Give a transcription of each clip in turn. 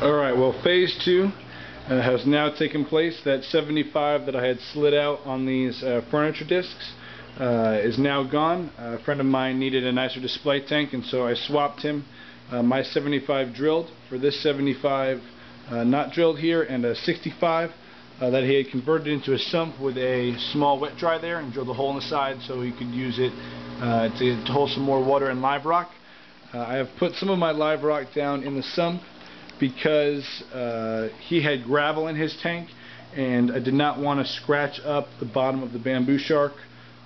Alright, well, phase 2 has now taken place. That 75 that I had slid out on these furniture discs is now gone. A friend of mine needed a nicer display tank, and so I swapped him my 75 drilled for this 75 not drilled here, and a 65 that he had converted into a sump with a small wet dry there, and drilled a hole in the side so he could use it to hold some more water and live rock. I have put some of my live rock down in the sump because he had gravel in his tank, and I did not want to scratch up the bottom of the bamboo shark.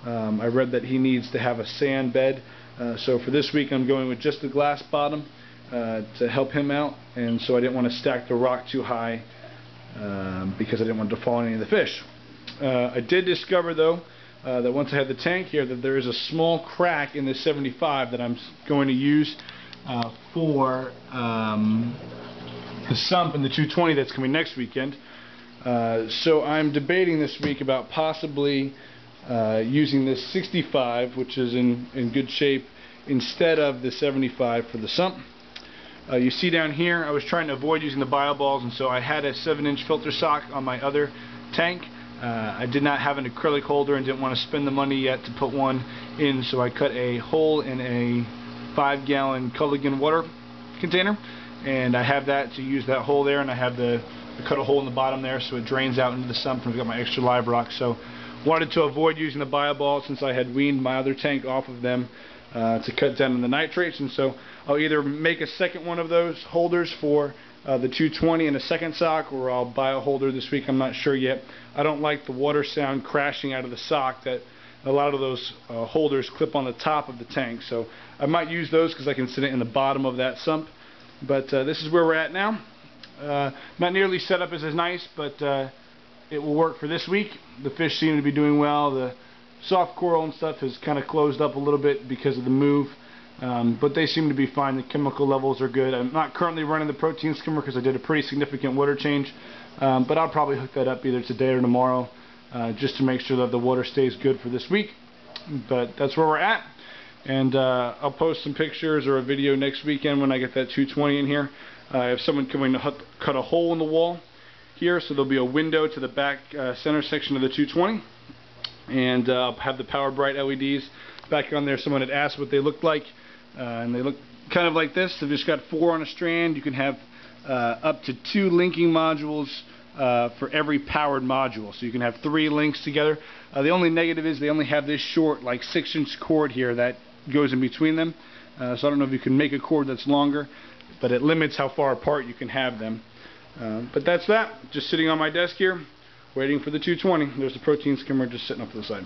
I read that he needs to have a sand bed, so for this week I'm going with just the glass bottom to help him out, and so I didn't want to stack the rock too high because I didn't want it to fall on any of the fish. I did discover though that once I had the tank here, that there is a small crack in this 75 that I'm going to use for the sump and the 220 that's coming next weekend. So I'm debating this week about possibly using this 65, which is in good shape, instead of the 75 for the sump. You see down here, I was trying to avoid using the bio balls, and so I had a 7-inch filter sock on my other tank. I did not have an acrylic holder and didn't want to spend the money yet to put one in, so I cut a hole in a 5-gallon Culligan water container, and I have that to use that hole there, and I cut a hole in the bottom there so it drains out into the sump, and I've got my extra live rock. So wanted to avoid using the bio balls since I had weaned my other tank off of them to cut down on the nitrates, and so I'll either make a second one of those holders for the 220 in a second sock, or I'll buy a holder this week. I'm not sure yet. I don't like the water sound crashing out of the sock. That a lot of those holders clip on the top of the tank, so I might use those because I can sit it in the bottom of that sump. But this is where we're at now. Not nearly set up as nice, but it will work for this week. The fish seem to be doing well. The soft coral and stuff has kind of closed up a little bit because of the move, but they seem to be fine. The chemical levels are good. I'm not currently running the protein skimmer because I did a pretty significant water change, but I'll probably hook that up either today or tomorrow just to make sure that the water stays good for this week. But that's where we're at, and I'll post some pictures or a video next weekend when I get that 220 in here. I have someone coming to cut a hole in the wall here, so there'll be a window to the back center section of the 220, and I'll have the Power Bright LEDs back on there. Someone had asked what they looked like, and they look kind of like this. They've just got 4 on a strand. You can have up to 2 linking modules for every powered module, so you can have 3 links together. The only negative is they only have this short, like 6-inch cord here that goes in between them, so I don't know if you can make a cord that's longer, but it limits how far apart you can have them. But that's that. Just sitting on my desk here, waiting for the 220. There's the protein skimmer just sitting up to the side.